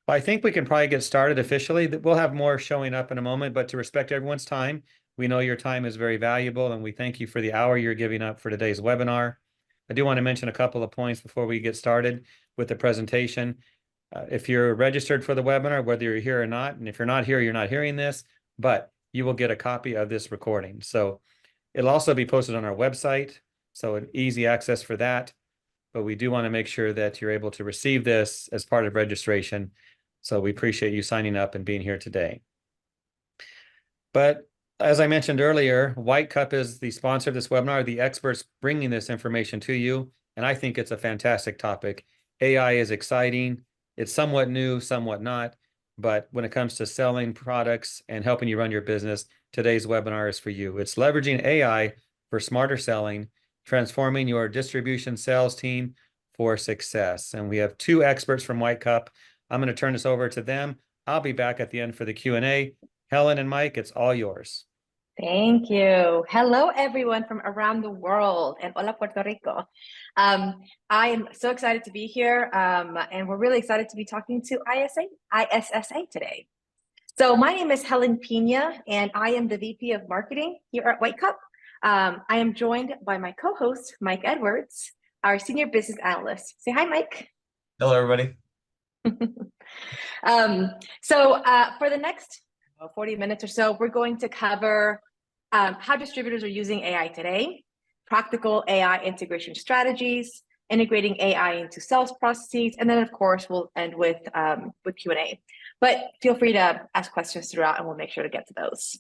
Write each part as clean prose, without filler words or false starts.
Well, I think we can probably get started officially. We'll have more showing up in a moment, but to respect everyone's time, we know your time is very valuable, and we thank you for the hour you're giving up for today's webinar. I do want to mention a couple of points before we get started with the presentation. If you're registered for the webinar, whether you're here or not, and if you're not here, you're not hearing this, but you will get a copy of this recording. So it'll also be posted on our website, so an easy access for that. But we do want to make sure that you're able to receive this as part of registration. So we appreciate you signing up and being here today. But as I mentioned earlier, White Cup is the sponsor of this webinar, the experts bringing this information to you. And I think it's a fantastic topic. AI is exciting. It's somewhat new, somewhat not. But when it comes to selling products and helping you run your business, today's webinar is for you. It's leveraging AI for smarter selling, transforming your distribution sales team for success. And we have two experts from White Cup. I'm going to turn this over to them. I'll be back at the end for the Q&A. Helen and Mike, it's all yours. Thank you. Hello, everyone from around the world, and hola, Puerto Rico. I am so excited to be here, and we're really excited to be talking to ISSA today. So my name is Helen Pina, and I am the VP of Marketing here at White Cup. I am joined by my co-host, Mike Edwards, our Senior Business Analyst. Say hi, Mike. Hello, everybody. For the next 40 minutes or so, we're going to cover how distributors are using AI today, practical AI integration strategies, integrating AI into sales processes, and then of course we'll end with Q&A. But feel free to ask questions throughout, and we'll make sure to get to those.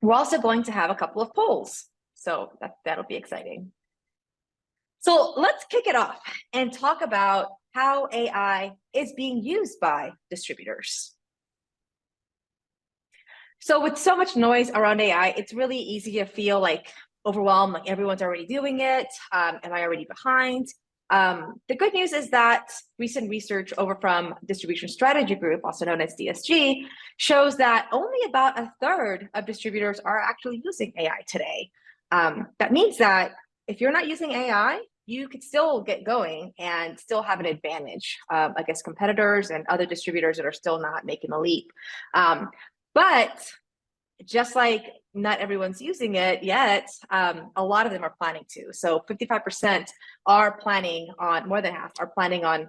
We're also going to have a couple of polls, so that'll be exciting. So let's kick it off and talk about how AI is being used by distributors. So with so much noise around AI, it's really easy to feel like overwhelmed, like everyone's already doing it. Am I already behind? The good news is that recent research over from Distribution Strategy Group, also known as DSG, shows that only about a third of distributors are actually using AI today. That means that if you're not using AI, you could still get going and still have an advantage against competitors and other distributors that are still not making the leap. But just like not everyone's using it yet, a lot of them are planning to. So 55% are planning on, more than half are planning on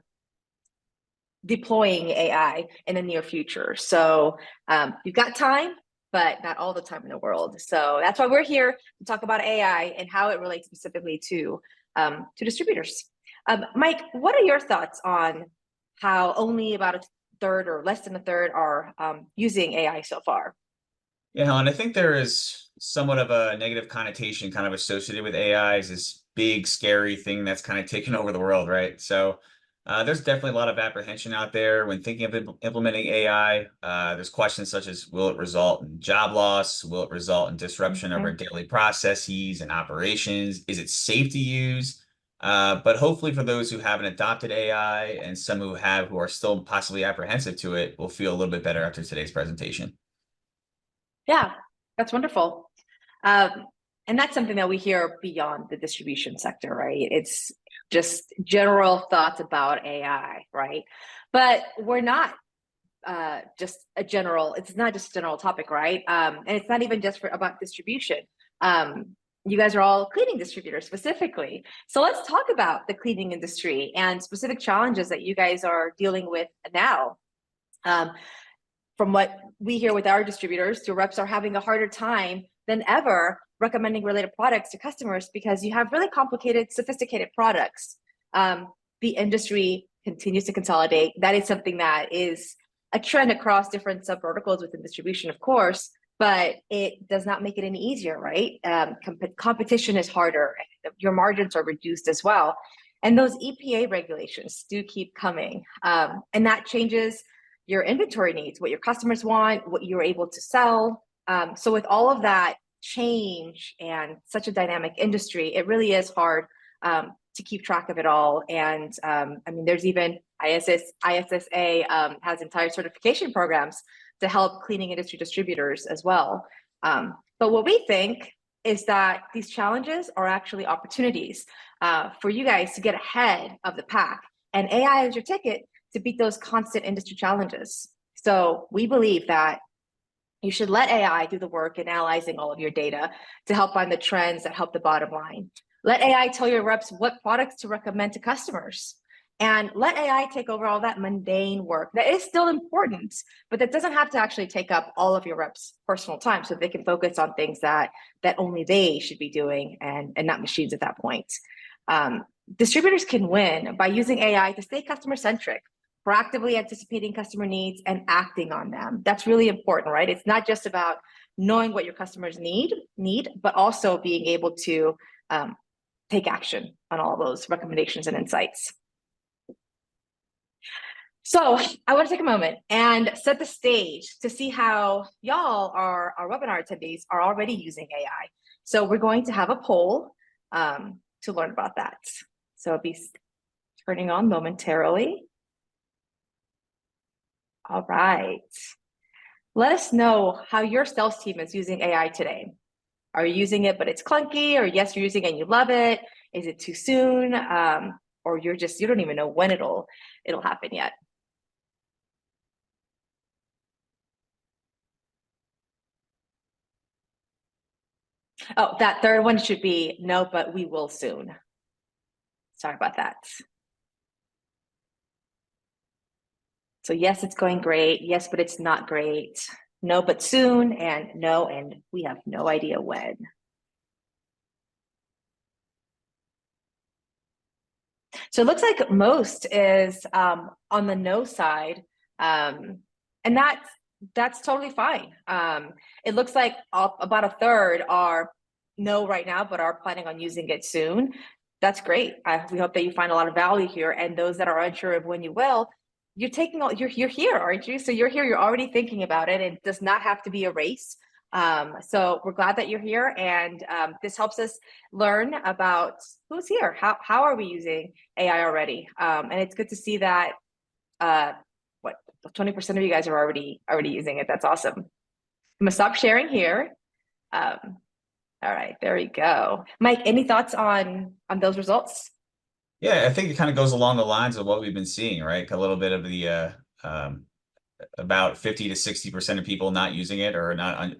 deploying AI in the near future. So you've got time, but not all the time in the world. So that's why we're here to talk about AI and how it relates specifically to distributors. Mike, what are your thoughts on how only about a third or less than a third are using AI so far? Yeah, Helen, I think there is somewhat of a negative connotation kind of associated with AI as this big, scary thing that's kind of taken over the world, right? So there's definitely a lot of apprehension out there when thinking of implementing AI. There's questions such as, will it result in job loss? Will it result in disruption of our daily processes and operations? Is it safe to use? But hopefully for those who haven't adopted AI and some who are still possibly apprehensive to it will feel a little bit better after today's presentation. Yeah, that's wonderful. And that's something that we hear beyond the distribution sector, right? It's just general thoughts about AI, right? But we're not just a general, it's not just a general topic, right? And it's not even just about distribution. You guys are all cleaning distributors specifically. So let's talk about the cleaning industry and specific challenges that you guys are dealing with now. From what we hear with our distributors, your reps are having a harder time than ever recommending related products to customers because you have really complicated, sophisticated products. The industry continues to consolidate. That is something that is a trend across different sub-verticals within distribution, of course, but it does not make it any easier, right? Competition is harder. Your margins are reduced as well. And those EPA regulations do keep coming. And that changes your inventory needs, what your customers want, what you're able to sell. So with all of that change and such a dynamic industry, it really is hard to keep track of it all. And I mean, there's even ISSA has entire certification programs to help cleaning industry distributors as well. But what we think is that these challenges are actually opportunities for you guys to get ahead of the pack. And AI is your ticket to beat those constant industry challenges. So we believe that you should let AI do the work in analyzing all of your data to help find the trends that help the bottom line. Let AI tell your reps what products to recommend to customers. And let AI take over all that mundane work that is still important, but that doesn't have to actually take up all of your reps' personal time, so they can focus on things that only they should be doing and not machines at that point. Distributors can win by using AI to stay customer-centric, proactively anticipating customer needs and acting on them. That's really important, right? It's not just about knowing what your customers need, but also being able to take action on all those recommendations and insights. So I want to take a moment and set the stage to see how y'all, our webinar attendees, are already using AI. So we're going to have a poll to learn about that. So I'll be turning on momentarily. All right. Let us know how your sales team is using AI today. Are you using it, but it's clunky? Or yes, you're using it and you love it? Is it too soon? Or you don't even know when it'll happen yet. Oh, that third one should be no, but we will soon. Sorry about that. So yes, it's going great. Yes, but it's not great. No, but soon, and no, and we have no idea when. So it looks like most is on the no side, and that's totally fine. It looks like about a third are no right now, but are planning on using it soon. That's great. We hope that you find a lot of value here, and those that are unsure of when you will, you're here, aren't you? So you're here. You're already thinking about it. It does not have to be a race. So we're glad that you're here, and this helps us learn about who's here. How are we using AI already? And it's good to see that 20% of you guys are already using it. That's awesome. I'm gonna stop sharing here. All right, there we go. Mike, any thoughts on those results? Yeah, I think it kind of goes along the lines of what we've been seeing, right? A little bit of the about 50 to 60% of people not using it or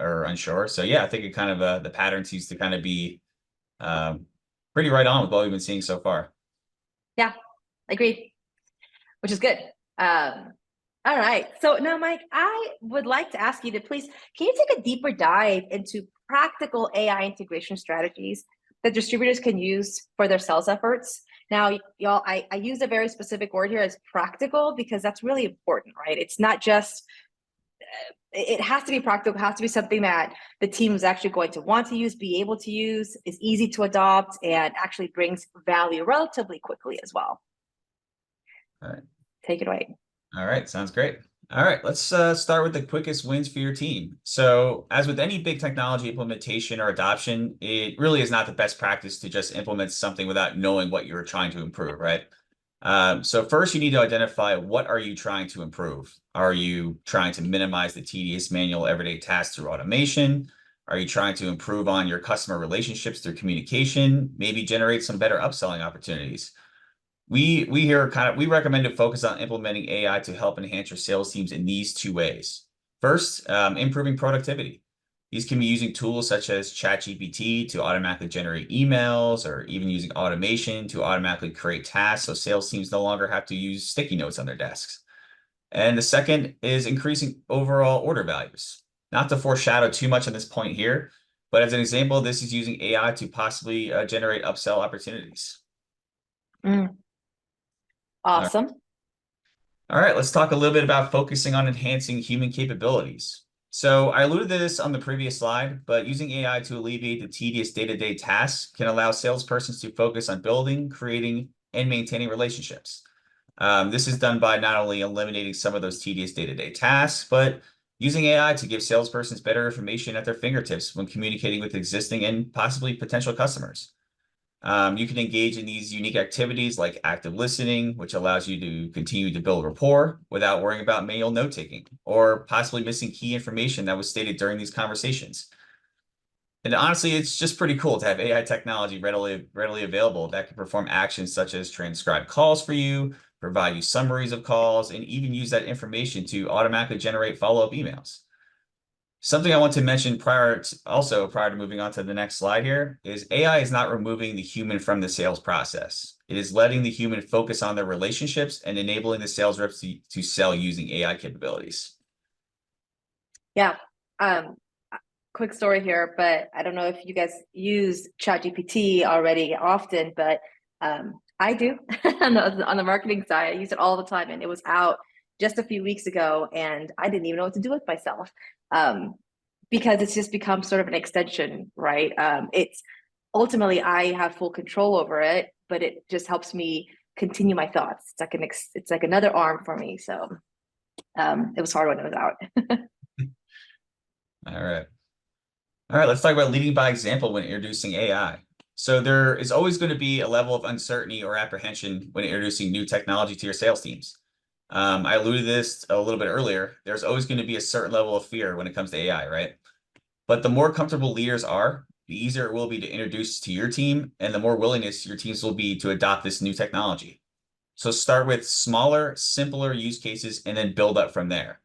or unsure. So yeah, I think it kind of the pattern seems to kind of be pretty right on with what we've been seeing so far. Yeah, agreed, which is good. All right, so now, Mike, I would like to ask you to please, can you take a deeper dive into practical AI integration strategies that distributors can use for their sales efforts? Now, y'all, I use a very specific word here as practical because that's really important, right? It's not just, it has to be practical, it has to be something that the team is actually going to want to use, be able to use, is easy to adopt, and actually brings value relatively quickly as well. All right. Take it away. All right, sounds great. All right, let's start with the quickest wins for your team. So as with any big technology implementation or adoption, it really is not the best practice to just implement something without knowing what you're trying to improve, right? So first you need to identify, what are you trying to improve? Are you trying to minimize the tedious manual everyday tasks through automation? Are you trying to improve on your customer relationships through communication? Maybe generate some better upselling opportunities? We recommend to focus on implementing AI to help enhance your sales teams in these two ways. First, improving productivity. These can be using tools such as ChatGPT to automatically generate emails, or even using automation to automatically create tasks so sales teams no longer have to use sticky notes on their desks. And the second is increasing overall order values. Not to foreshadow too much on this point here, but as an example, this is using AI to possibly generate upsell opportunities. Awesome. All right, let's talk a little bit about focusing on enhancing human capabilities. So I alluded to this on the previous slide, but using AI to alleviate the tedious day-to-day tasks can allow salespersons to focus on building, creating, and maintaining relationships. This is done by not only eliminating some of those tedious day-to-day tasks, but using AI to give salespersons better information at their fingertips when communicating with existing and possibly potential customers. You can engage in these unique activities like active listening, which allows you to continue to build rapport without worrying about manual note-taking or possibly missing key information that was stated during these conversations. And honestly, it's just pretty cool to have AI technology readily available that can perform actions such as transcribe calls for you, provide you summaries of calls, and even use that information to automatically generate follow-up emails. Something I want to mention prior to moving on to the next slide here is AI is not removing the human from the sales process. It is letting the human focus on their relationships and enabling the sales reps to sell using AI capabilities. Yeah. Quick story here, but I don't know if you guys use ChatGPT already often, but I do on the marketing side. I use it all the time, and it was out just a few weeks ago, and I didn't even know what to do with myself because it's just become sort of an extension, right? It's ultimately I have full control over it, but it just helps me continue my thoughts. It's like another arm for me. So it was hard when it was out. All right. All right, let's talk about leading by example when introducing AI. So there is always going to be a level of uncertainty or apprehension when introducing new technology to your sales teams. I alluded to this a little bit earlier. There's always going to be a certain level of fear when it comes to AI, right? But the more comfortable leaders are, the easier it will be to introduce to your team, and the more willingness your teams will be to adopt this new technology. So start with smaller, simpler use cases, and then build up from there.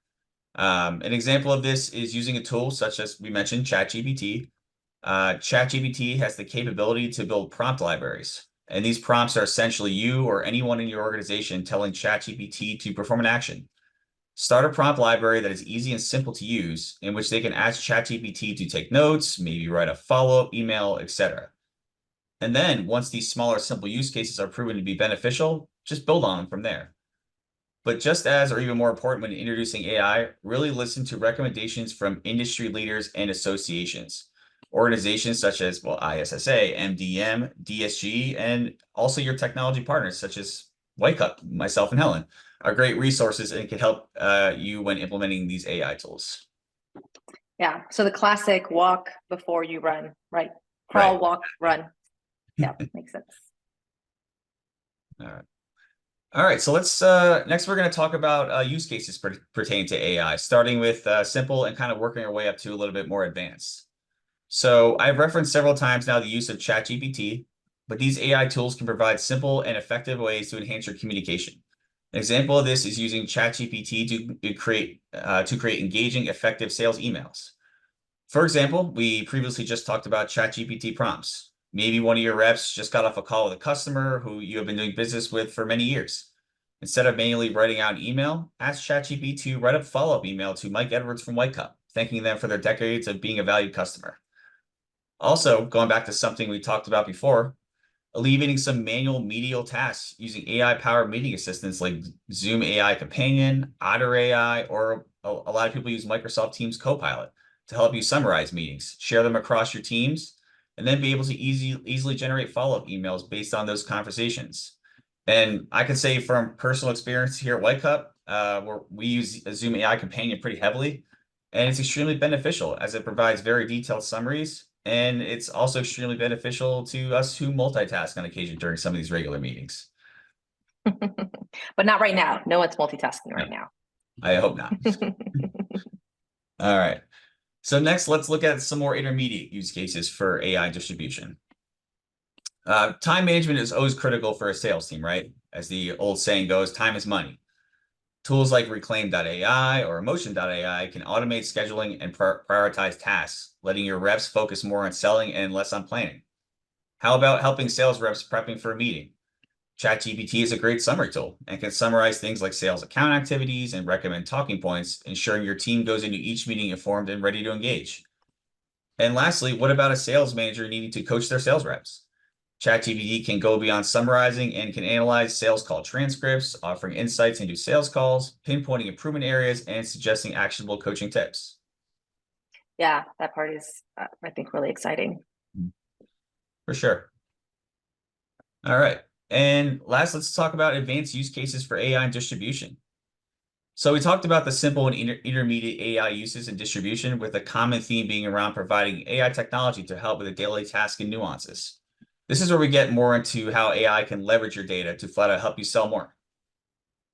An example of this is using a tool such as we mentioned, ChatGPT. ChatGPT has the capability to build prompt libraries. And these prompts are essentially you or anyone in your organization telling ChatGPT to perform an action. Start a prompt library that is easy and simple to use, in which they can ask ChatGPT to take notes, maybe write a follow-up email, etc. And then once these smaller, simple use cases are proven to be beneficial, just build on them from there. But just as, or even more important when introducing AI, really listen to recommendations from industry leaders and associations. Organizations such as, well, ISSA, MDM, DSG, and also your technology partners such as White Cup, myself and Helen, are great resources and can help you when implementing these AI tools. Yeah. So the classic walk before you run, right? Crawl, Right. walk, run. Yeah, makes sense. All right. All right, so let's next we're going to talk about use cases pertaining to AI, starting with simple and kind of working our way up to a little bit more advanced. So I've referenced several times now the use of ChatGPT, but these AI tools can provide simple and effective ways to enhance your communication. An example of this is using ChatGPT to create engaging, effective sales emails. For example, we previously just talked about ChatGPT prompts. Maybe one of your reps just got off a call with a customer who you have been doing business with for many years. Instead of manually writing out an email, ask ChatGPT to write a follow-up email to Mike Edwards from White Cup, thanking them for their decades of being a valued customer. Also, going back to something we talked about before, alleviating some manual medial tasks using AI-powered meeting assistants like Zoom AI Companion, Otter AI, or a lot of people use Microsoft Teams Copilot to help you summarize meetings, share them across your teams, and then be able to easily generate follow-up emails based on those conversations. And I can say from personal experience here at White Cup, where we use a Zoom AI Companion pretty heavily, and it's extremely beneficial as it provides very detailed summaries, and it's also extremely beneficial to us who multitask on occasion during some of these regular meetings. But not right now. No one's multitasking right now. I hope not. All right. So next, let's look at some more intermediate use cases for AI distribution. Time management is always critical for a sales team, right? As the old saying goes, time is money. Tools like Reclaim.ai or Emotion.ai can automate scheduling and prioritize tasks, letting your reps focus more on selling and less on planning. How about helping sales reps prepping for a meeting? ChatGPT is a great summary tool and can summarize things like sales account activities and recommend talking points, ensuring your team goes into each meeting informed and ready to engage. And lastly, what about a sales manager needing to coach their sales reps? ChatGPT can go beyond summarizing and can analyze sales call transcripts, offering insights into sales calls, pinpointing improvement areas, and suggesting actionable coaching tips. Yeah, that part is, I think, really exciting. For sure. All right. And last, let's talk about advanced use cases for AI and distribution. So we talked about the simple and intermediate AI uses and distribution, with a common theme being around providing AI technology to help with the daily tasks and nuances. This is where we get more into how AI can leverage your data to flat out help you sell more.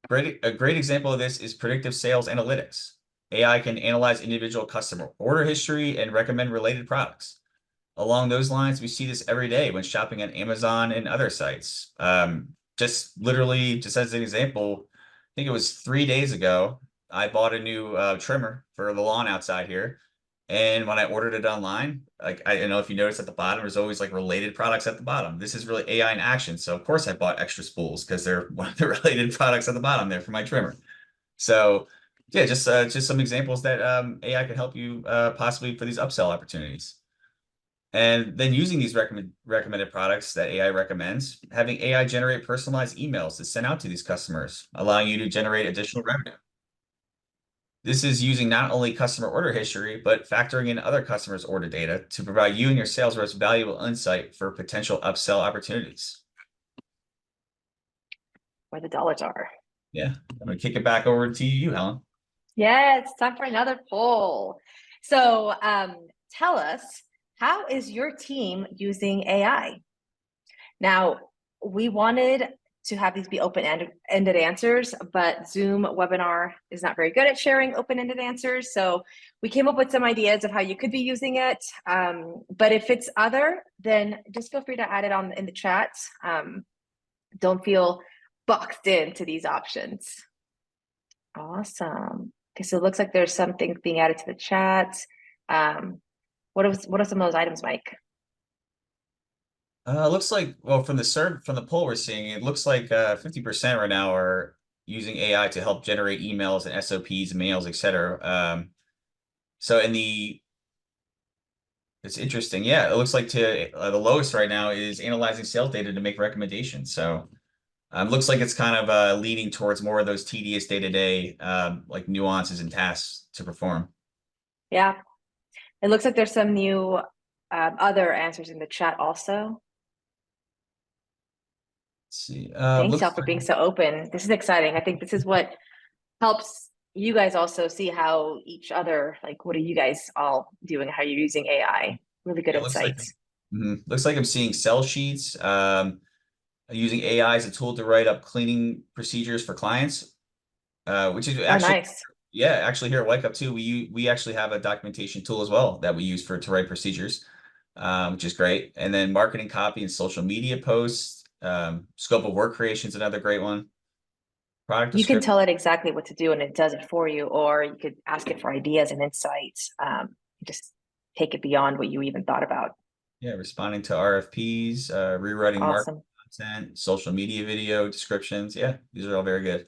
A great example of this is predictive sales analytics. AI can analyze individual customer order history and recommend related products. Along those lines, we see this every day when shopping on Amazon and other sites. just literally, just as an example, I think it was 3 days ago, I bought a new trimmer for the lawn outside here. And when I ordered it online, like I don't know if you noticed at the bottom, there's always like related products at the bottom. This is really AI in action. So of course I bought extra spools because they're one of the related products at the bottom there for my trimmer. So yeah, just some examples that AI can help you possibly for these upsell opportunities. And then using these recommended products that AI recommends, having AI generate personalized emails to send out to these customers, allowing you to generate additional revenue. This is using not only customer order history, but factoring in other customers' order data to provide you and your sales reps valuable insight for potential upsell opportunities. Where the dollars are. Yeah, I'm gonna kick it back over to you, Helen. Yeah, it's time for another poll. So tell us, how is your team using AI? Now, we wanted to have these be open-ended answers, but Zoom webinar is not very good at sharing open-ended answers. So we came up with some ideas of how you could be using it. But if it's other, then just feel free to add it on in the chat. Don't feel boxed into these options. Awesome. Okay, so it looks like there's some things being added to the chat. What are some of those items, Mike? Looks like, well, from the poll we're seeing, it looks like 50% right now are using AI to help generate emails and SOPs, mails, etc. So it's interesting. Yeah, it looks like the lowest right now is analyzing sales data to make recommendations. So looks like it's kind of leaning towards more of those tedious day-to-day like nuances and tasks to perform. Yeah, it looks like there's some new other answers in the chat also. Let's see. Thanks, y'all, for being so open. This is exciting. I think this is what helps you guys also see how each other, like, what are you guys all doing? How you're using AI? Really good insights. Looks like I'm seeing sell sheets, using AI as a tool to write up cleaning procedures for clients, which is actually, nice. Yeah, actually here at Wake Up too, we actually have a documentation tool as well that we use to write procedures, which is great. And then marketing copy and social media posts, scope of work creation is another great one. Product You can description. tell it exactly what to do and it does it for you, or you could ask it for ideas and insights. Just take it beyond what you even thought about. Yeah, responding to RFPs, rewriting marketing content, social media video descriptions. Yeah, these are all very good.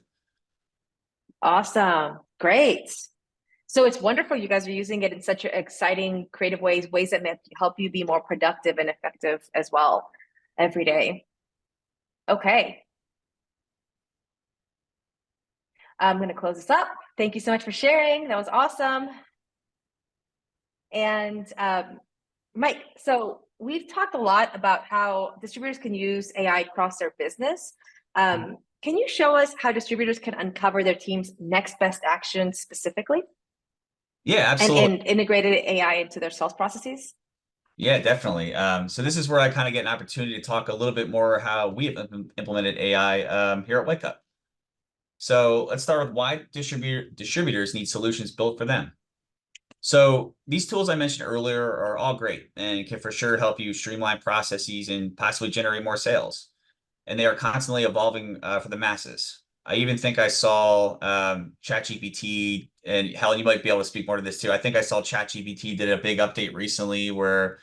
Awesome. Great. So it's wonderful you guys are using it in such exciting, creative ways that help you be more productive and effective as well every day. Okay. I'm going to close this up. Thank you so much for sharing. That was awesome. And Mike, so we've talked a lot about how distributors can use AI across their business. Can you show us how distributors can uncover their team's next best action specifically? Yeah, absolutely. And integrated AI into their sales processes? Yeah, definitely. So this is where I kind of get an opportunity to talk a little bit more how we have implemented AI here at Wake Up. So let's start with why distributors need solutions built for them. So these tools I mentioned earlier are all great and can for sure help you streamline processes and possibly generate more sales. And they are constantly evolving for the masses. I even think I saw ChatGPT, and Helen, you might be able to speak more to this too. I think I saw ChatGPT did a big update recently where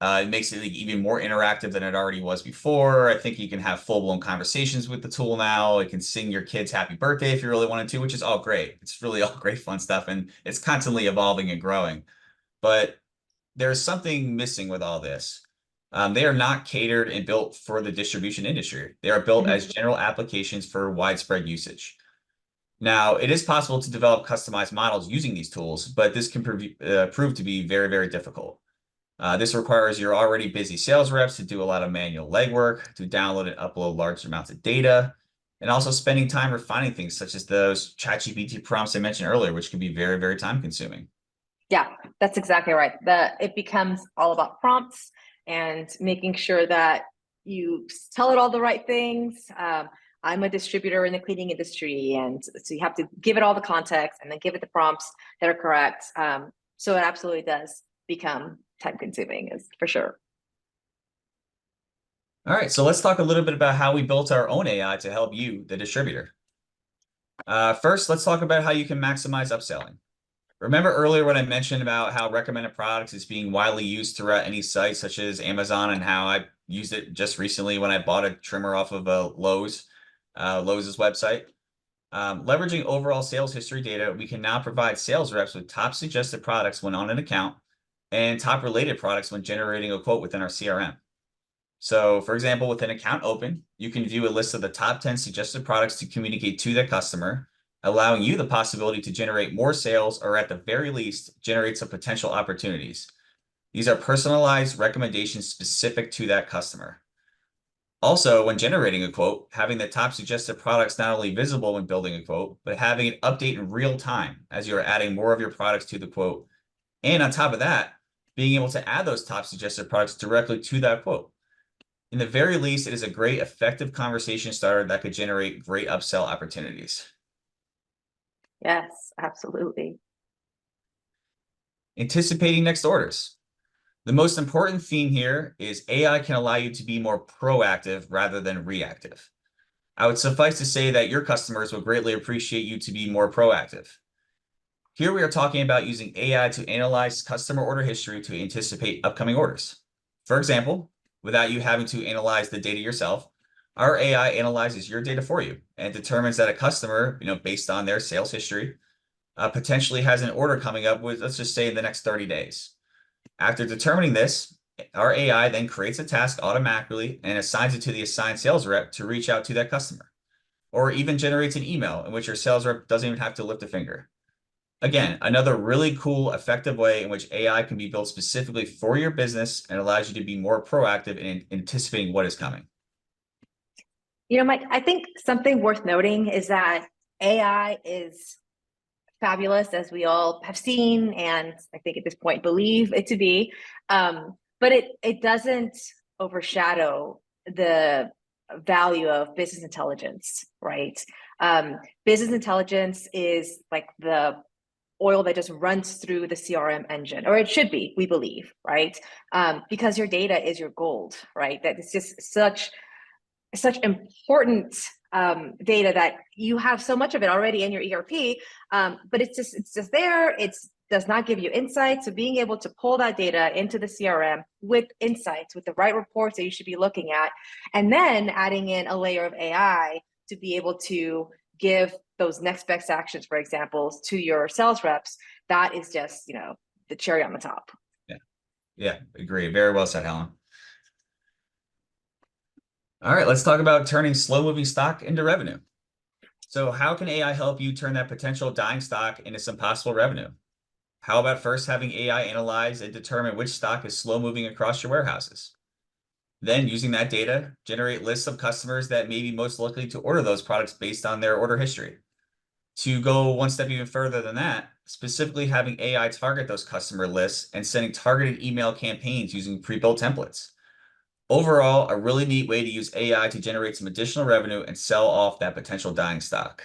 it makes it even more interactive than it already was before. I think you can have full-blown conversations with the tool now. It can sing your kids happy birthday if you really wanted to, which is all great. It's really all great fun stuff, and it's constantly evolving and growing. But there's something missing with all this. They are not catered and built for the distribution industry. They are built as general applications for widespread usage. Now, it is possible to develop customized models using these tools, but this can prove to be very, very difficult. This requires your already busy sales reps to do a lot of manual legwork, to download and upload large amounts of data, and also spending time refining things such as those ChatGPT prompts I mentioned earlier, which can be very, very time consuming. Yeah, that's exactly right. It becomes all about prompts and making sure that you tell it all the right things. I'm a distributor in the cleaning industry, and so you have to give it all the context and then give it the prompts that are correct. So it absolutely does become time consuming, is for sure. All right, so let's talk a little bit about how we built our own AI to help you, the distributor. First, let's talk about how you can maximize upselling. Remember earlier when I mentioned about how recommended products is being widely used throughout any site such as Amazon, and how I used it just recently when I bought a trimmer off of Lowe's, Lowe's website. Leveraging overall sales history data, we can now provide sales reps with top suggested products when on an account and top related products when generating a quote within our CRM. So, for example, with an account open, you can view a list of the top 10 suggested products to communicate to the customer, allowing you the possibility to generate more sales or at the very least, generate some potential opportunities. These are personalized recommendations specific to that customer. Also, when generating a quote, having the top suggested products not only visible when building a quote, but having it update in real time as you are adding more of your products to the quote. And on top of that, being able to add those top suggested products directly to that quote. In the very least, it is a great, effective conversation starter that could generate great upsell opportunities. Yes, absolutely. Anticipating next orders. The most important theme here is AI can allow you to be more proactive rather than reactive. I would suffice to say that your customers will greatly appreciate you to be more proactive. Here we are talking about using AI to analyze customer order history to anticipate upcoming orders. For example, without you having to analyze the data yourself, our AI analyzes your data for you and determines that a customer, based on their sales history, potentially has an order coming up with, let's just say, in the next 30 days. After determining this, our AI then creates a task automatically and assigns it to the assigned sales rep to reach out to that customer, or even generates an email in which your sales rep doesn't even have to lift a finger. Again, another really cool, effective way in which AI can be built specifically for your business and allows you to be more proactive in anticipating what is coming. Mike, I think something worth noting is that AI is fabulous, as we all have seen, and I think at this point believe it to be. But it doesn't overshadow the value of business intelligence, right? Business intelligence is like the oil that just runs through the CRM engine, or it should be, we believe, right? Because your data is your gold, right? That it's just such important data that you have so much of it already in your ERP, but it's just there. It does not give you insights. So being able to pull that data into the CRM with insights, with the right reports that you should be looking at, and then adding in a layer of AI to be able to give those next best actions, for example, to your sales reps, that is just, the cherry on the top. Yeah, agree. Very well said, Helen. All right, let's talk about turning slow-moving stock into revenue. So how can AI help you turn that potential dying stock into some possible revenue? How about first having AI analyze and determine which stock is slow-moving across your warehouses? Then, using that data, generate lists of customers that may be most likely to order those products based on their order history. To go one step even further than that, specifically having AI target those customer lists and sending targeted email campaigns using pre-built templates. Overall, a really neat way to use AI to generate some additional revenue and sell off that potential dying stock.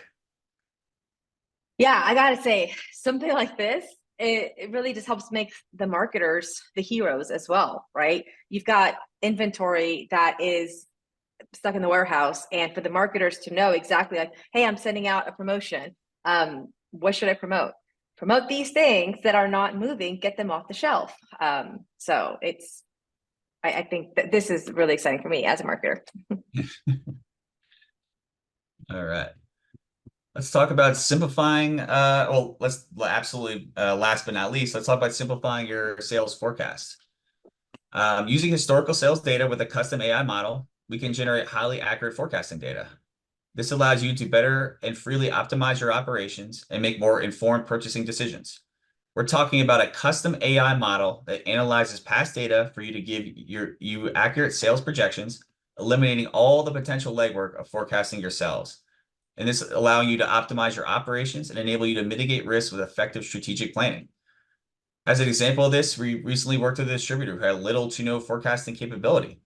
Yeah, I gotta say, something like this, it really just helps make the marketers the heroes as well, right? You've got inventory that is stuck in the warehouse, and for the marketers to know exactly like, hey, I'm sending out a promotion. What should I promote? Promote these things that are not moving, get them off the shelf. So I think that this is really exciting for me as a marketer. All right. Let's talk about simplifying. Let's absolutely, last but not least, let's talk about simplifying your sales forecast. Using historical sales data with a custom AI model, we can generate highly accurate forecasting data. This allows you to better and freely optimize your operations and make more informed purchasing decisions. We're talking about a custom AI model that analyzes past data for you to give you accurate sales projections, eliminating all the potential legwork of forecasting your sales. And this allowing you to optimize your operations and enable you to mitigate risks with effective strategic planning. As an example of this, we recently worked with a distributor who had little to no forecasting capability.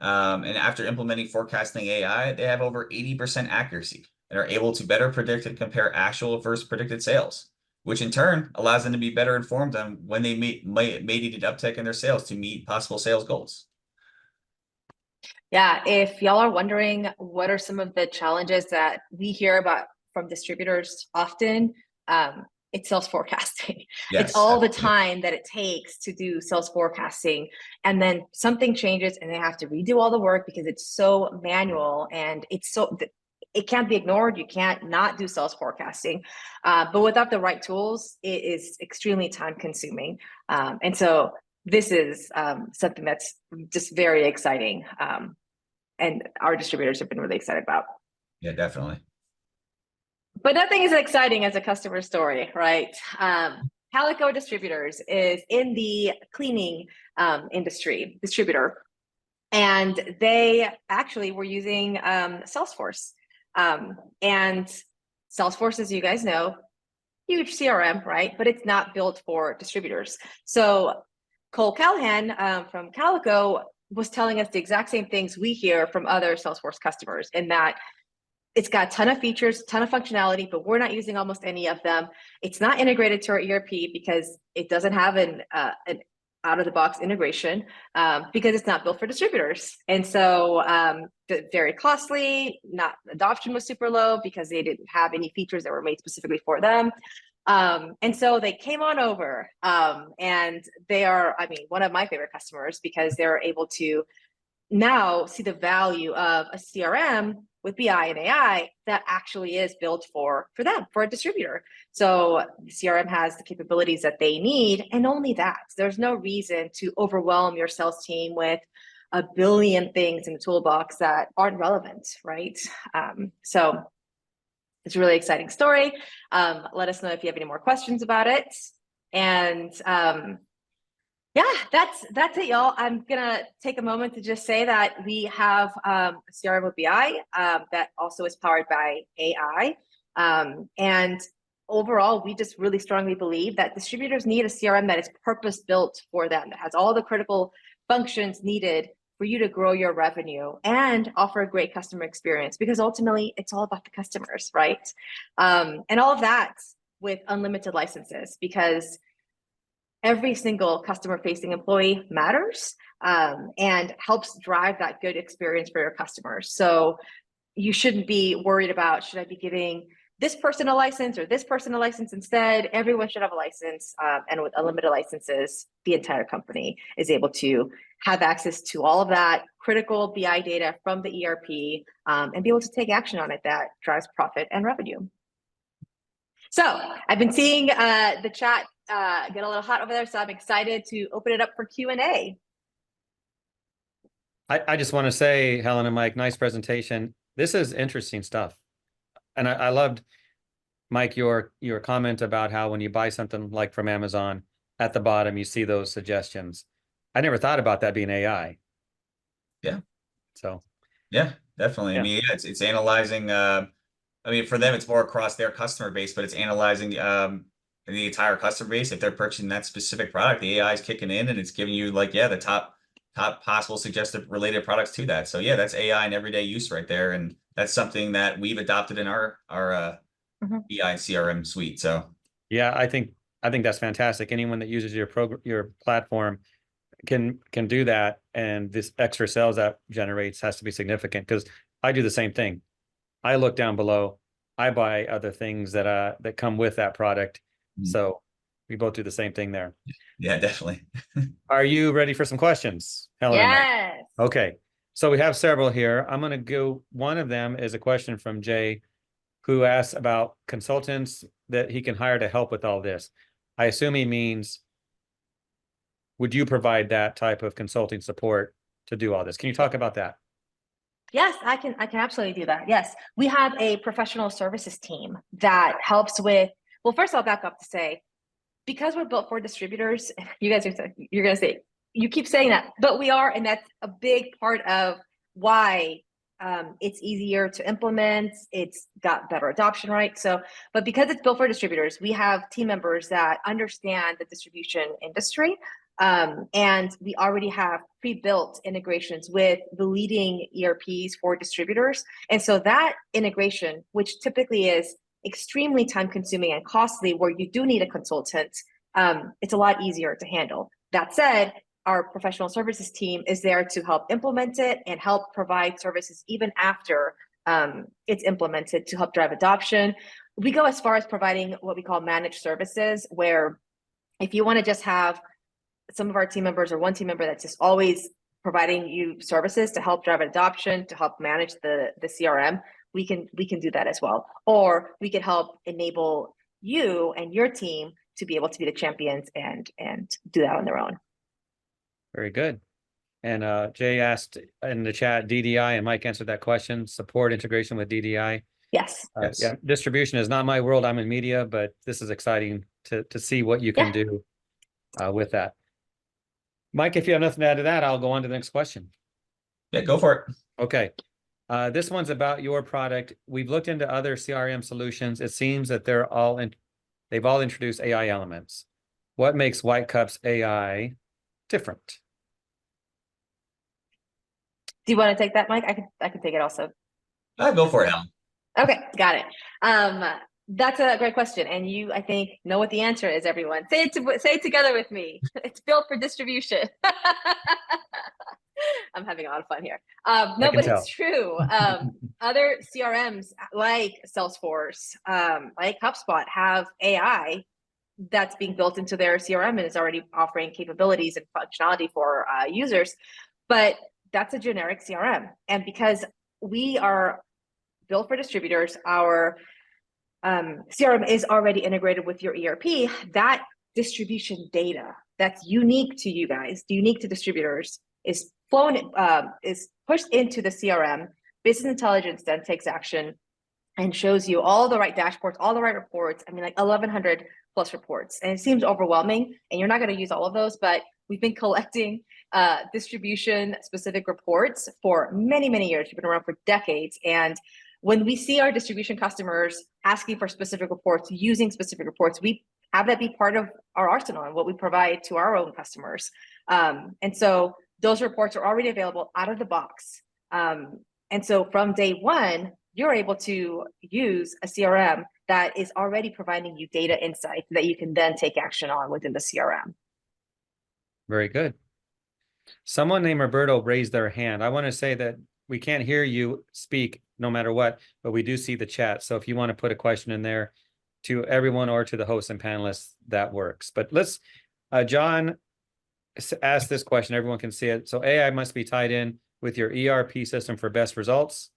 And after implementing forecasting AI, they have over 80% accuracy and are able to better predict and compare actual versus predicted sales, which in turn allows them to be better informed on when they may need an uptick in their sales to meet possible sales goals. Yeah, if y'all are wondering what are some of the challenges that we hear about from distributors often, it's sales forecasting. It's Yes, all the absolutely. time that it takes to do sales forecasting. And then something changes and they have to redo all the work because it's so manual and it can't be ignored. You can't not do sales forecasting. But without the right tools, it is extremely time consuming. And so this is something that's just very exciting. And our distributors have been really excited about. Yeah, definitely. But nothing is exciting as a customer story, right? Calico Distributors is in the cleaning industry, distributor, and they actually were using Salesforce. And Salesforce, as you guys know, huge CRM, right? But it's not built for distributors. So Cole Callahan from Calico was telling us the exact same things we hear from other Salesforce customers, in that it's got a ton of features, ton of functionality, but we're not using almost any of them. It's not integrated to our ERP because it doesn't have an out-of-the-box integration because it's not built for distributors. And so very costly, not adoption was super low because they didn't have any features that were made specifically for them. And so they came on over and they are, I mean, one of my favorite customers because they're able to now see the value of a CRM with BI and AI that actually is built for them, for a distributor. So the CRM has the capabilities that they need, and only that. There's no reason to overwhelm your sales team with a billion things in the toolbox that aren't relevant, right? So it's a really exciting story. Let us know if you have any more questions about it. And yeah, that's it, y'all. I'm gonna take a moment to just say that we have a CRM with BI that also is powered by AI. And overall, we just really strongly believe that distributors need a CRM that is purpose-built for them, that has all the critical functions needed for you to grow your revenue and offer a great customer experience, because ultimately it's all about the customers, right? And all of that with unlimited licenses, because every single customer-facing employee matters and helps drive that good experience for your customers. So you shouldn't be worried about, should I be giving this person a license or this person a license instead? Everyone should have a license. And with unlimited licenses, the entire company is able to have access to all of that critical BI data from the ERP and be able to take action on it that drives profit and revenue. So I've been seeing the chat get a little hot over there, so I'm excited to open it up for Q&A. I just want to say, Helen and Mike, nice presentation. This is interesting stuff. And I loved, Mike, your comment about how when you buy something like from Amazon, at the bottom, you see those suggestions. I never thought about that being AI. Yeah. So. Yeah, definitely. Yeah. I mean, yeah, it's analyzing. I mean, for them, it's more across their customer base, but it's analyzing the entire customer base. If they're purchasing that specific product, the AI is kicking in and it's giving you like, yeah, the top possible suggested related products to that. So yeah, that's AI in everyday use right there, and that's something that we've adopted in our BI CRM suite. So yeah, I think that's fantastic. Anyone that uses your platform can do that, and this extra sales that generates has to be significant, because I do the same thing. I look down below. I buy other things that come with that product. So we both do the same thing there. yeah, definitely. Are you ready for some questions, Helen and Mike? Yes. Okay. So we have several here. I'm going to go. One of them is a question from Jay, who asks about consultants that he can hire to help with all this. I assume he means, would you provide that type of consulting support to do all this? Can you talk about that? Yes, I can absolutely do that. Yes, we have a professional services team that helps with, well, first I'll back up to say, because we're built for distributors, you're going to say, you keep saying that, but we are, and that's a big part of why it's easier to implement. It's got better adoption, right? So, but because it's built for distributors, we have team members that understand the distribution industry. And we already have pre-built integrations with the leading ERPs for distributors. And so that integration, which typically is extremely time consuming and costly, where you do need a consultant, it's a lot easier to handle. That said, our professional services team is there to help implement it and help provide services even after it's implemented to help drive adoption. We go as far as providing what we call managed services, where if you want to just have some of our team members or one team member that's just always providing you services to help drive adoption, to help manage the CRM, we can do that as well. Or we can help enable you and your team to be able to be the champions and do that on their own. Very good. And Jay asked in the chat, DDI, and Mike answered that question, support integration with DDI. Yes. Yes. Yeah, distribution is not my world. I'm in media, but this is exciting to see what you can do with that. Mike, if you have nothing to add to that, I'll go on to the next question. Yeah, go for it. Okay. This one's about your product. We've looked into other CRM solutions. It seems that they've all introduced AI elements. What makes Whitecup's AI different? Do you want to take that, Mike? I can take it also. Go for it, Alan. Okay, got it. That's a great question, and you, I think, know what the answer is. Everyone, say it together with me. It's built for distribution. I'm having a lot of fun here. No, but it's true. Other CRMs like Salesforce, like HubSpot, have AI that's being built into their CRM and is already offering capabilities and functionality for users. But that's a generic CRM, and because we are built for distributors, our CRM is already integrated with your ERP. That distribution data that's unique to you guys, unique to distributors, is pushed into the CRM. Business intelligence then takes action and shows you all the right dashboards, all the right reports. I mean, like 1,100 plus reports, and it seems overwhelming. And you're not going to use all of those, but we've been collecting distribution specific reports for many, many years. We've been around for decades, and when we see our distribution customers asking for specific reports, using specific reports, we have that be part of our arsenal and what we provide to our own customers. And so those reports are already available out of the box. And so from day one, you're able to use a CRM that is already providing you data insights that you can then take action on within the CRM. Very good. Someone named Roberto raised their hand. I want to say that we can't hear you speak no matter what, but we do see the chat. So if you want to put a question in there to everyone or to the hosts and panelists, that works. But let's, John asked this question. Everyone can see it. So AI must be tied in with your ERP system for best results.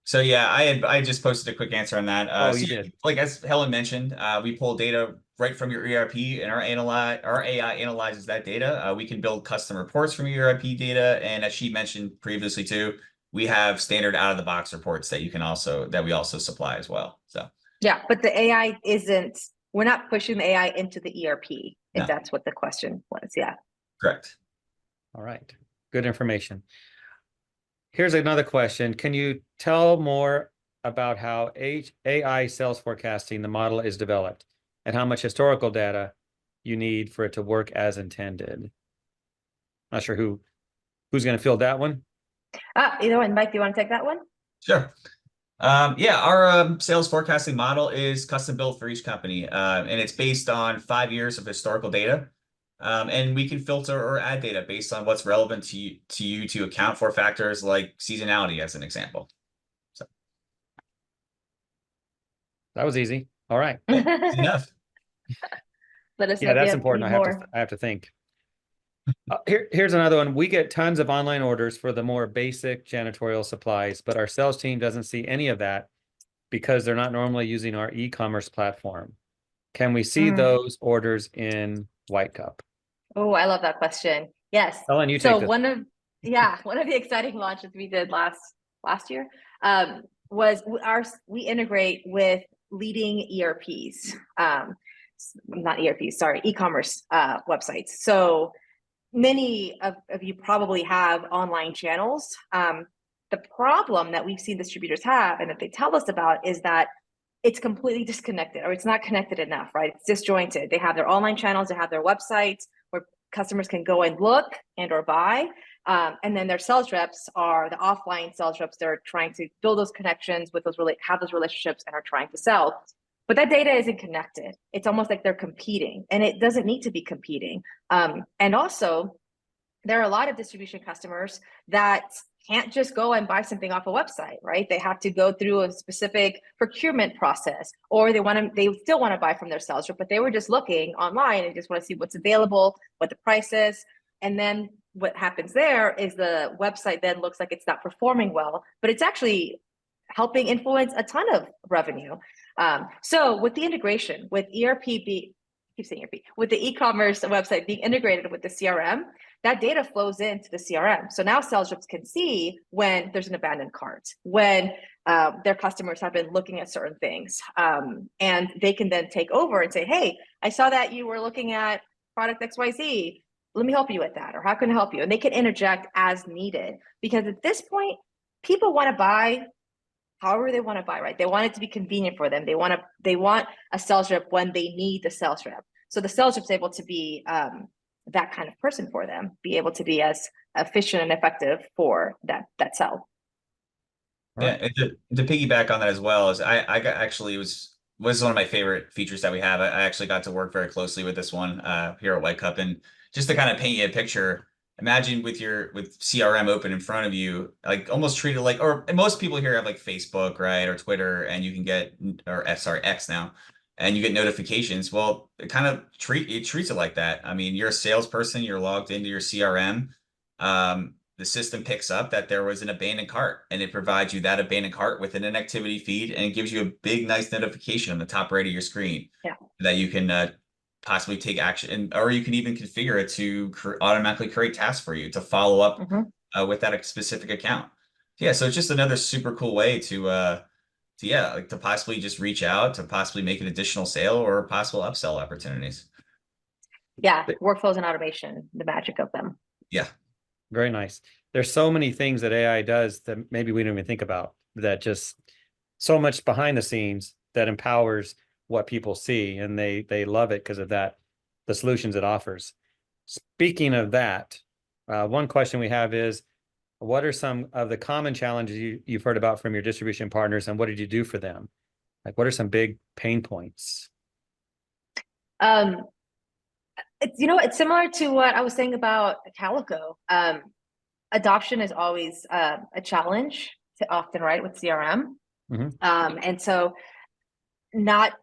So yeah, I just posted a quick answer on that. Oh, so you did. Like as Helen mentioned, we pull data right from your ERP, and our AI analyzes that data. We can build custom reports from your ERP data, and as she mentioned previously too, we have standard out-of-the-box reports that we also supply as well. So yeah, but the AI we're not pushing the AI into the ERP, if that's what the question was. Yeah. Correct. All right. Good information. Here's another question. Can you tell more about how AI sales forecasting, the model, is developed and how much historical data you need for it to work as intended? Not sure who's going to field that one. And Mike, do you want to take that one? Sure. Yeah, our sales forecasting model is custom built for each company, and it's based on 5 years of historical data. And we can filter or add data based on what's relevant to you to account for factors like seasonality, as an example. So that was easy. All right. Easy enough. Yeah, that's important. I have to think. Here's another one. We get tons of online orders for the more basic janitorial supplies, but our sales team doesn't see any of that because they're not normally using our e-commerce platform. Can we see those orders in Whitecup? Oh, I love that question. Yes. Ellen, you take this. One of the exciting launches we did last year was we integrate with leading ERPs, not ERPs, sorry, e-commerce websites. So many of you probably have online channels. The problem that we've seen distributors have and that they tell us about is that it's completely disconnected, or it's not connected enough, right? It's disjointed. They have their online channels, they have their websites where customers can go and look and or buy. And then their sales reps are the offline sales reps. They're trying to build those connections with have those relationships and are trying to sell. But that data isn't connected. It's almost like they're competing, and it doesn't need to be competing. And also, there are a lot of distribution customers that can't just go and buy something off a website, right? They have to go through a specific procurement process, or they still want to buy from their sales rep, but they were just looking online and just want to see what's available, what the price is. And then what happens there is the website then looks like it's not performing well, but it's actually helping influence a ton of revenue. So with the integration, with with the e-commerce website being integrated with the CRM, that data flows into the CRM. So now sales reps can see when there's an abandoned cart, when their customers have been looking at certain things. And they can then take over and say, hey, I saw that you were looking at product XYZ. Let me help you with that. Or how can I help you? And they can interject as needed. Because at this point, people want to buy however they want to buy, right? They want it to be convenient for them. They want a sales rep when they need the sales rep. So the sales rep's able to be that kind of person for them, be able to be as efficient and effective for that sell. Yeah, and to piggyback on that as well, is I got actually was one of my favorite features that we have. I actually got to work very closely with this one here at White Cup, and just to kind of paint you a picture, imagine with CRM open in front of you, like almost treat it like, or most people here have like Facebook, right, or Twitter, and you can get, or sorry, X now, and you get notifications. Well, it kind of treats it like that. I mean, you're a salesperson, you're logged into your CRM. The system picks up that there was an abandoned cart, and it provides you that abandoned cart within an activity feed, and it gives you a big, nice notification on the top right of your screen that you can possibly take action, or you can even configure it to automatically create tasks for you to follow up with that specific account. Yeah, so it's just another super cool way to like to possibly just reach out to possibly make an additional sale or possible upsell opportunities. Yeah, workflows and automation, the magic of them. Yeah. Very nice. There's so many things that AI does that maybe we don't even think about, that just so much behind the scenes that empowers what people see, and they love it because of that, the solutions it offers. Speaking of that, one question we have is, what are some of the common challenges you've heard about from your distribution partners, and what did you do for them? Like, what are some big pain points? It's similar to what I was saying about Calico. Adoption is always a challenge to often, right, with CRM. And so not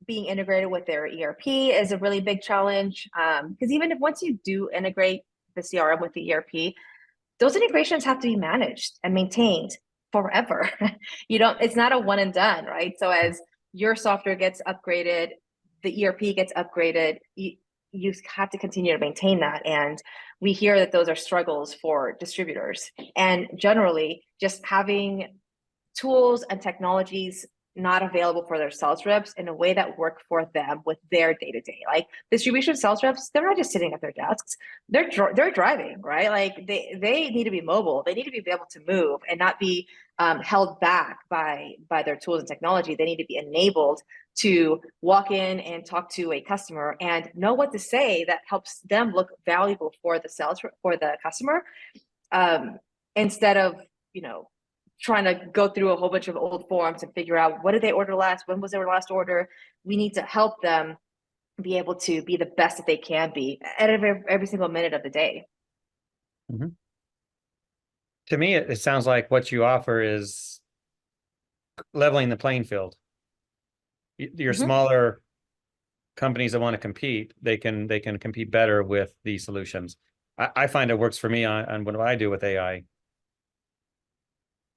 being integrated with their ERP is a really big challenge. Because even if once you do integrate the CRM with the ERP, those integrations have to be managed and maintained forever. It's not a one and done, right? So as your software gets upgraded, the ERP gets upgraded, you have to continue to maintain that. And we hear that those are struggles for distributors. And generally, just having tools and technologies not available for their sales reps in a way that work for them with their day-to-day. Like distribution sales reps, they're not just sitting at their desks, they're driving, right? Like they need to be mobile, they need to be able to move and not be held back by their tools and technology. They need to be enabled to walk in and talk to a customer and know what to say that helps them look valuable for the customer, instead of trying to go through a whole bunch of old forms and figure out what did they order last, when was their last order. We need to help them be able to be the best that they can be at every single minute of the day. To me, it sounds like what you offer is leveling the playing field. Your smaller companies that want to compete, they can compete better with these solutions. I find it works for me on what I do with AI.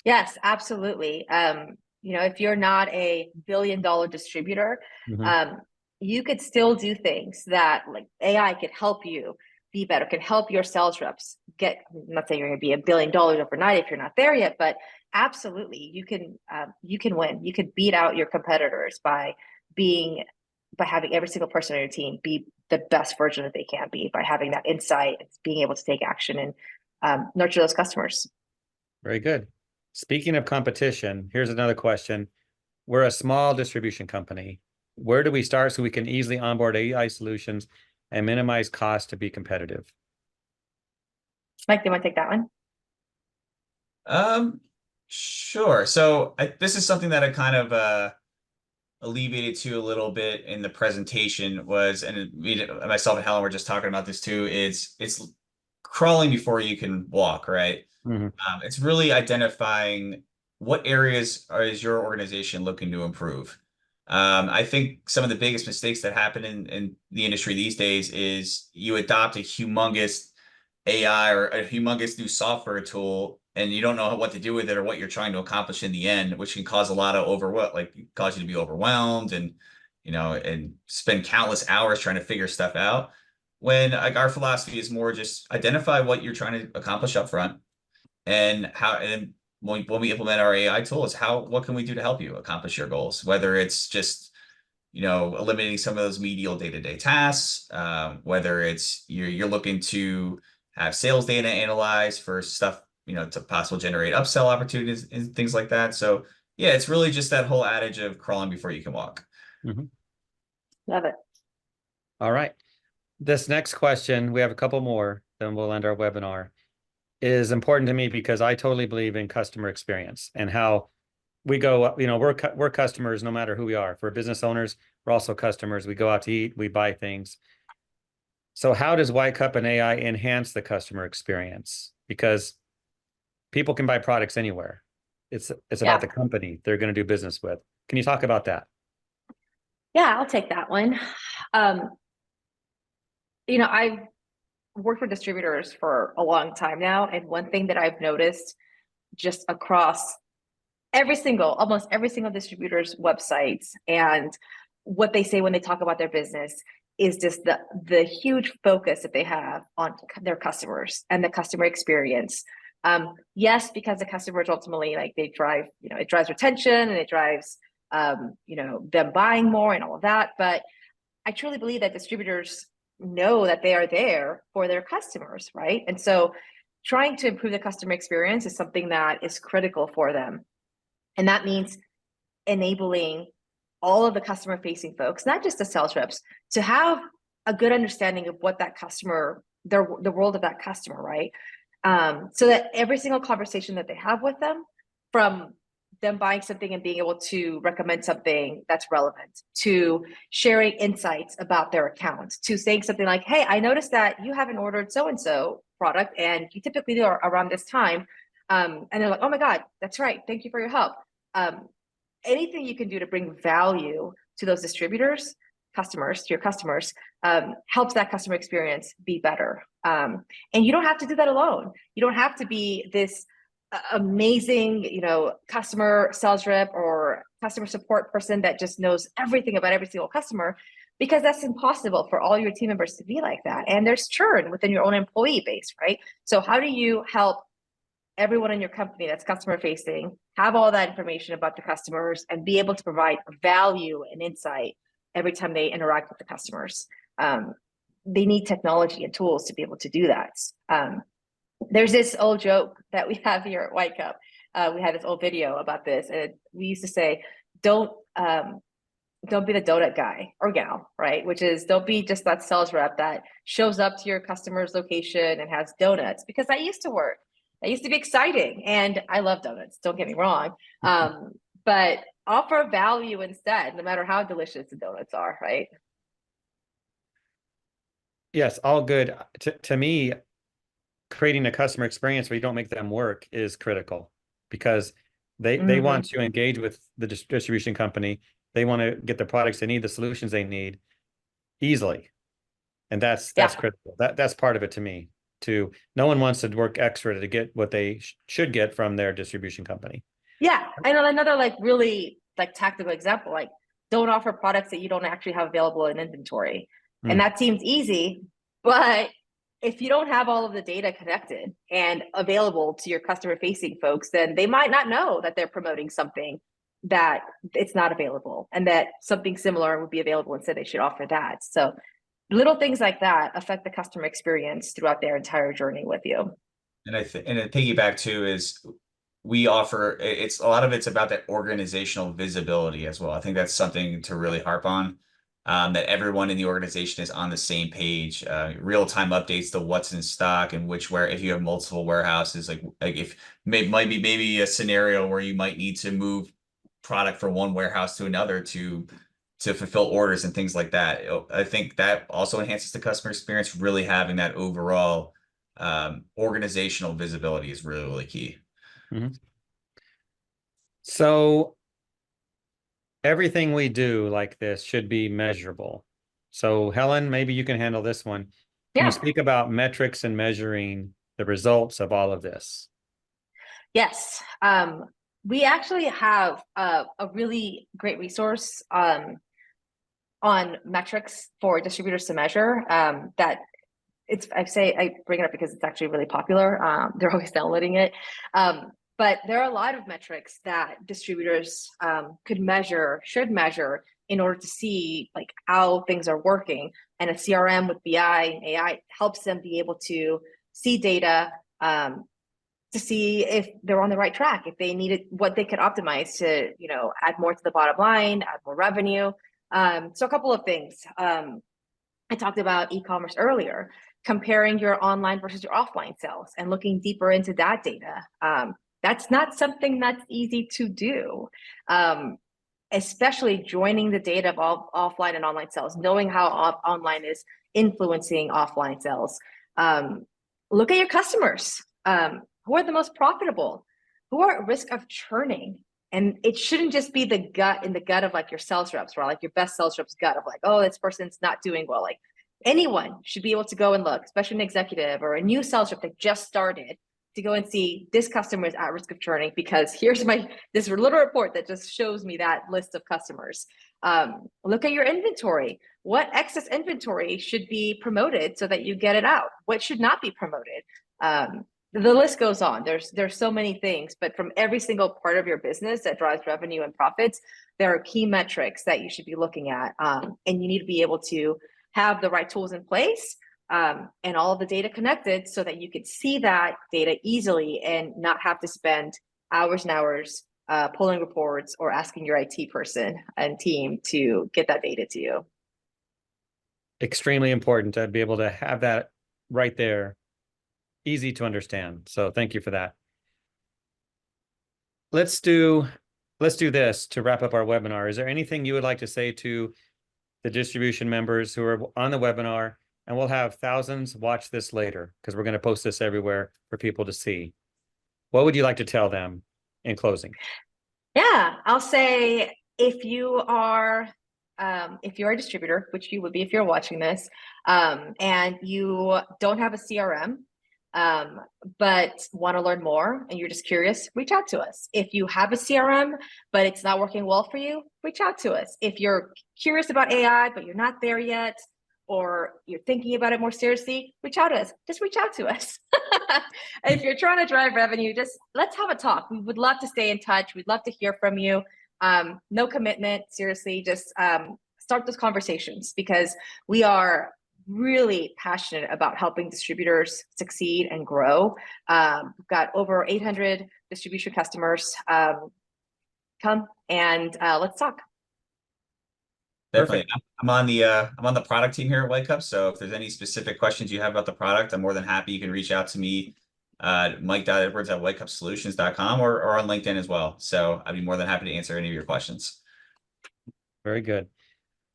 Yes, absolutely. If you're not a billion-dollar distributor, you could still do things that like AI could help you be better, can help your sales reps get. I'm not saying you're going to be $1 billion overnight if you're not there yet, but absolutely, you can win. You could beat out your competitors by having every single person on your team be the best version that they can be, by having that insight, being able to take action and nurture those customers. Very good. Speaking of competition, here's another question. We're a small distribution company. Where do we start so we can easily onboard AI solutions and minimize costs to be competitive? Mike, do you want to take that one? Sure. So this is something that I kind of alleviated to a little bit in the presentation was, and myself and Helen were just talking about this too, it's crawling before you can walk, right? Mhm. It's really identifying what areas is your organization looking to improve. I think some of the biggest mistakes that happen in the industry these days is you adopt a humongous AI or a humongous new software tool, and you don't know what to do with it or what you're trying to accomplish in the end, which can cause a lot of cause you to be overwhelmed and and spend countless hours trying to figure stuff out. When like our philosophy is more just identify what you're trying to accomplish up front and how and when we implement our AI tools, what can we do to help you accomplish your goals? Whether it's just eliminating some of those medial day-to-day tasks, whether it's you're looking to have sales data analyzed for stuff to possible generate upsell opportunities and things like that. So yeah, it's really just that whole adage of crawling before you can walk. Mhm. Love it. All right. This next question, we have a couple more, then we'll end our webinar, is important to me because I totally believe in customer experience and how we go, we're customers no matter who we are. If we're business owners, we're also customers. We go out to eat, we buy things. So how does White Cup and AI enhance the customer experience? Because people can buy products anywhere. It's about Yeah. the company they're going to do business with. Can you talk about that? Yeah, I'll take that one. Um, I've worked with distributors for a long time now, and one thing that I've noticed just across almost every single distributor's websites and what they say when they talk about their business is just the huge focus that they have on their customers and the customer experience. Yes, because the customers ultimately they drive, it drives retention and it drives them buying more and all of that. But I truly believe that distributors know that they are there for their customers, right? And so trying to improve the customer experience is something that is critical for them. And that means enabling all of the customer facing folks, not just the sales reps, to have a good understanding of what that customer, the world of that customer, right? So that every single conversation that they have with them, from them buying something and being able to recommend something that's relevant, to sharing insights about their account, to saying something like, hey, I noticed that you haven't ordered so-and-so product and you typically do around this time. And they're like, oh my God, that's right. Thank you for your help. Anything you can do to bring value to those distributors, to your customers, helps that customer experience be better. And you don't have to do that alone. You don't have to be this amazing, customer sales rep or customer support person that just knows everything about every single customer, because that's impossible for all your team members to be like that. And there's churn within your own employee base, right? So how do you help everyone in your company that's customer facing have all that information about the customers and be able to provide value and insight every time they interact with the customers? They need technology and tools to be able to do that. There's this old joke that we have here at White Cup. We had this old video about this, and we used to say, don't be the donut guy or gal, right? Which is, don't be just that sales rep that shows up to your customer's location and has donuts, because that used to work. That used to be exciting. And I love donuts, don't get me wrong. But offer value instead, no matter how delicious the donuts are, right? Yes, all good. To me, creating a customer experience where you don't make them work is critical, because they want to engage with the distribution company. They want to get the products they need, the solutions they need easily. And that's Yeah. critical. That's part of it to me. No one wants to work extra to get what they should get from their distribution company. Yeah. And another really tactical example, don't offer products that you don't actually have available in inventory. And that seems easy, but if you don't have all of the data connected and available to your customer facing folks, then they might not know that they're promoting something that it's not available, and that something similar would be available, and so they should offer that. So little things like that affect the customer experience throughout their entire journey with you. And a piggyback too is we offer it's a lot of it's about that organizational visibility as well. I think that's something to really harp on. That everyone in the organization is on the same page, real-time updates to what's in stock and if you have multiple warehouses, like if might be maybe a scenario where you might need to move product from one warehouse to another to fulfill orders and things like that. I think that also enhances the customer experience, really having that overall organizational visibility is really, really key. So everything we do like this should be measurable. So Helen, maybe you can handle this one. Can you Yeah. speak about metrics and measuring the results of all of this? Yes. We actually have a really great resource on metrics for distributors to measure that I bring it up because it's actually really popular. They're always downloading it. But there are a lot of metrics that distributors should measure in order to see like how things are working. And a CRM with BI and AI helps them be able to see data to see if they're on the right track, if they needed what they could optimize to, add more to the bottom line, add more revenue. So a couple of things. I talked about e-commerce earlier, comparing your online versus your offline sales and looking deeper into that data. That's not something that's easy to do, especially joining the data of all offline and online sales, knowing how online is influencing offline sales. Look at your customers. Who are the most profitable? Who are at risk of churning? And it shouldn't just be the gut of like your sales reps, or like your best sales reps gut of like, oh, this person's not doing well. Like anyone should be able to go and look, especially an executive or a new sales rep that just started, to go and see this customer is at risk of churning because here's this little report that just shows me that list of customers. Look at your inventory. What excess inventory should be promoted so that you get it out? What should not be promoted? The list goes on. There's so many things, but from every single part of your business that drives revenue and profits, there are key metrics that you should be looking at, and you need to be able to have the right tools in place and all of the data connected so that you could see that data easily and not have to spend hours and hours pulling reports or asking your IT person and team to get that data to you. Extremely important to be able to have that right there, easy to understand. So thank you for that. Let's do this to wrap up our webinar. Is there anything you would like to say to the distribution members who are on the webinar? And we'll have thousands watch this later because we're going to post this everywhere for people to see. What would you like to tell them in closing? Yeah, I'll say if you are a distributor, which you would be if you're watching this, and you don't have a CRM, but want to learn more and you're just curious, reach out to us. If you have a CRM, but it's not working well for you, reach out to us. If you're curious about AI, but you're not there yet, or you're thinking about it more seriously, reach out to us. Just reach out to us. If you're trying to drive revenue, just let's have a talk. We would love to stay in touch. We'd love to hear from you. No commitment, seriously, just start those conversations because we are really passionate about helping distributors succeed and grow. We've got over 800 distribution customers. Come and let's talk. Definitely. I'm on the product team here at White Cup. So if there's any specific questions you have about the product, I'm more than happy. You can reach out to me, mike.edwards@whitecup.solutions.com or on LinkedIn as well. So I'd be more than happy to answer any of your questions. Very good.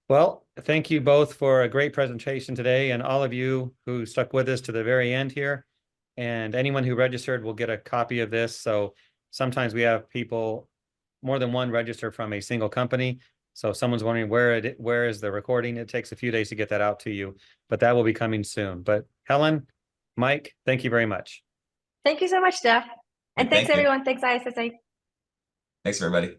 Well, thank you both for a great presentation today, and all of you who stuck with us to the very end here. And anyone who registered will get a copy of this. So sometimes we have people, more than one, register from a single company. So if someone's wondering where is the recording, it takes a few days to get that out to you, but that will be coming soon. But Helen, Mike, thank you very much. Thank you so much, Jeff. And thanks everyone. Thanks ISSA. Thanks everybody.